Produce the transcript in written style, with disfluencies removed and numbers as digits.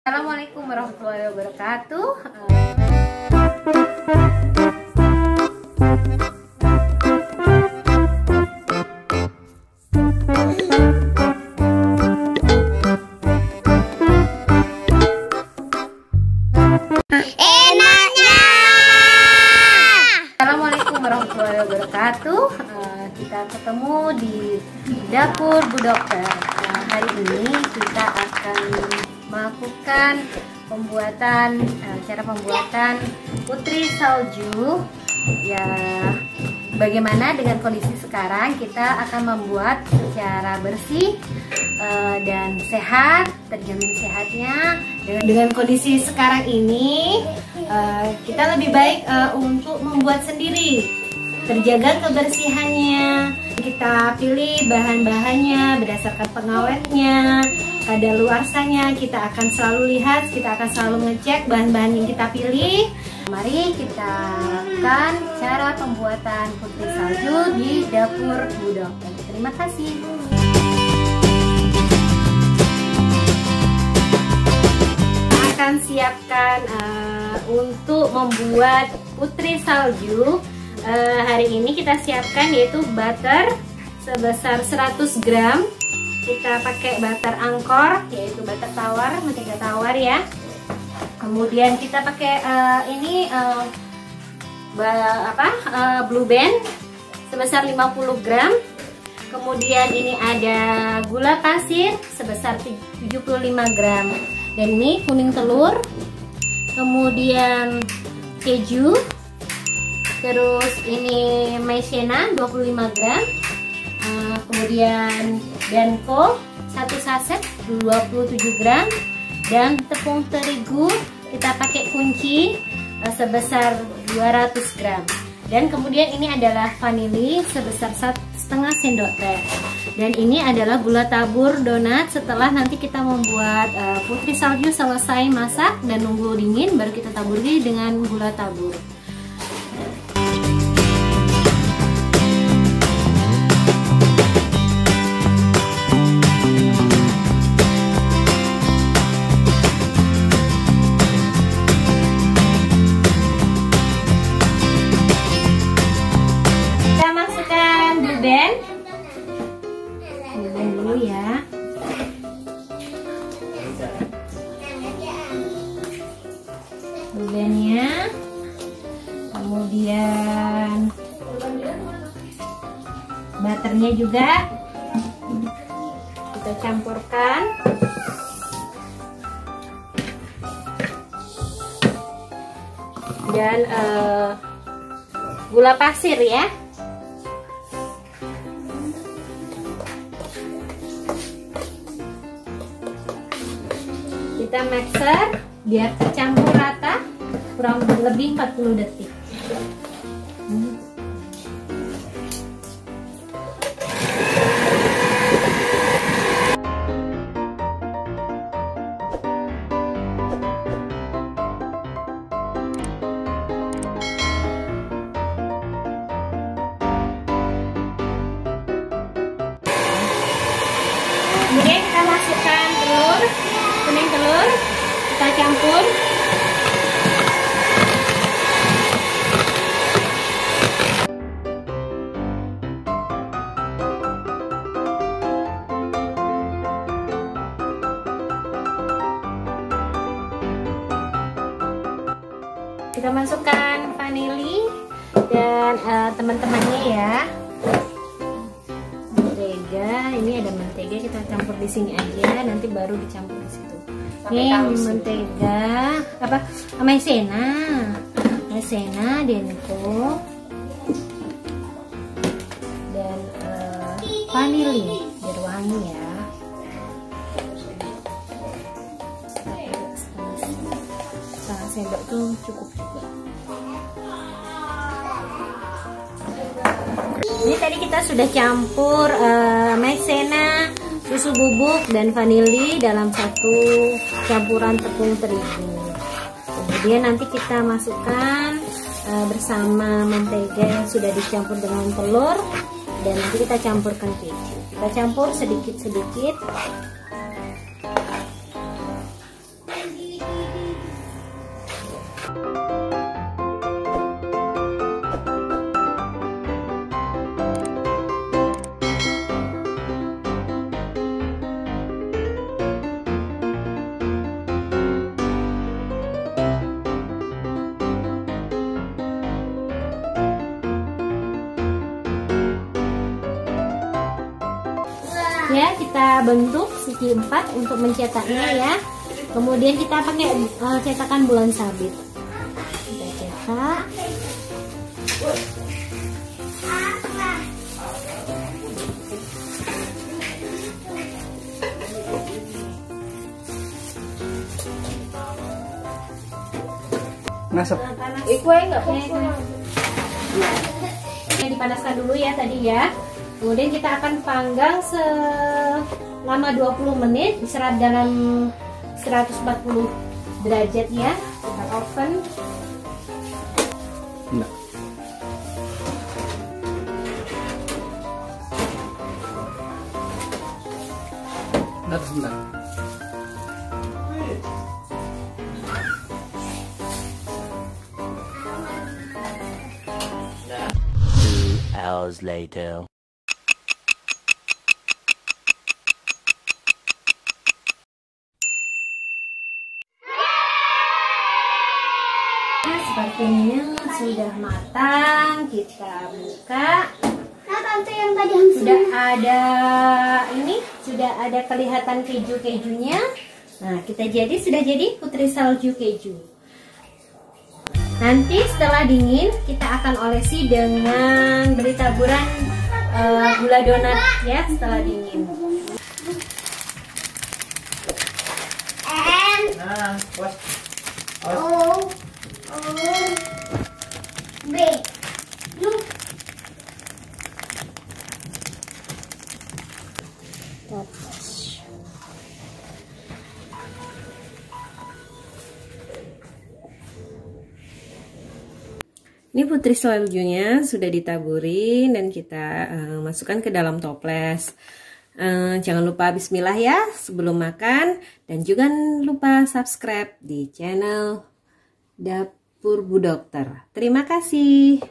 Assalamualaikum warahmatullahi wabarakatuh. Enaknya. Assalamualaikum warahmatullahi wabarakatuh. Kita ketemu di dapur Bu Dokter. Hari ini kita akan melakukan cara pembuatan putri salju. Ya, bagaimana dengan kondisi sekarang, kita akan membuat secara bersih dan sehat, terjamin sehatnya. Dengan kondisi sekarang ini, kita lebih baik untuk membuat sendiri, terjaga kebersihannya. Kita pilih bahan-bahannya berdasarkan pengawetnya, kadaluarsanya. Kita akan selalu lihat, kita akan selalu ngecek bahan-bahan yang kita pilih. Mari kita lakukan cara pembuatan putri salju di dapur Bu Dokter. Terima kasih. Kita akan siapkan untuk membuat putri salju. Hari ini kita siapkan yaitu butter sebesar 100 gram. Kita pakai butter angkor, yaitu butter tawar, mentega tawar ya. Kemudian kita pakai Blue Band sebesar 50 gram. Kemudian ini ada gula pasir sebesar 75 gram. Dan ini kuning telur. Kemudian keju. Terus ini maizena 25 gram. Kemudian danko 1 saset 27 gram. Dan tepung terigu kita pakai kunci sebesar 200 gram. Dan kemudian ini adalah vanili sebesar 1,5 sendok teh. Dan ini adalah gula tabur donat. Setelah nanti kita membuat putri salju selesai masak dan nunggu dingin, baru kita taburi dengan gula tabur. Blue Band dulu ya. Blue Bandnya, kemudian butternya juga kita campurkan. Dan gula pasir ya. Kita mixer biar tercampur rata, kurang lebih 40 detik. Kemudian kita masukkan kuning telur, kita campur. Kita masukkan vanili dan teman-temannya ya. Ini ada mentega, kita campur di sini aja, nanti baru dicampur di situ. Ini mentega maizena denko dan vanili biar wangi ya. Setengah sendok tuh cukup juga. Ini tadi kita sudah campur maizena, susu bubuk dan vanili dalam satu campuran tepung terigu. Kemudian nanti kita masukkan bersama mentega yang sudah dicampur dengan telur, dan nanti kita campurkan keju. Kita campur sedikit-sedikit. kita bentuk segi 4 untuk mencetaknya ya. Kemudian kita pakai cetakan bulan sabit. Kita cetak. Ngasep. Nggak punya. Ini dipanaskan dulu ya tadi ya. Kemudian kita akan panggang selama 20 menit dalam 140 derajat ya. Kita oven. Enggak. Sebentar. 2 hours later. Sepertinya sudah matang. Kita buka. Nah, tante yang tadi Sudah ada kelihatan keju-kejunya. Nah, sudah jadi putri salju keju. Nanti setelah dingin kita akan olesi dengan beri taburan gula donat ya setelah dingin. Ini putri saljunya sudah ditaburin dan kita masukkan ke dalam toples. Jangan lupa bismillah ya sebelum makan, dan juga lupa subscribe di channel Dapur Bu Dokter. Terima kasih.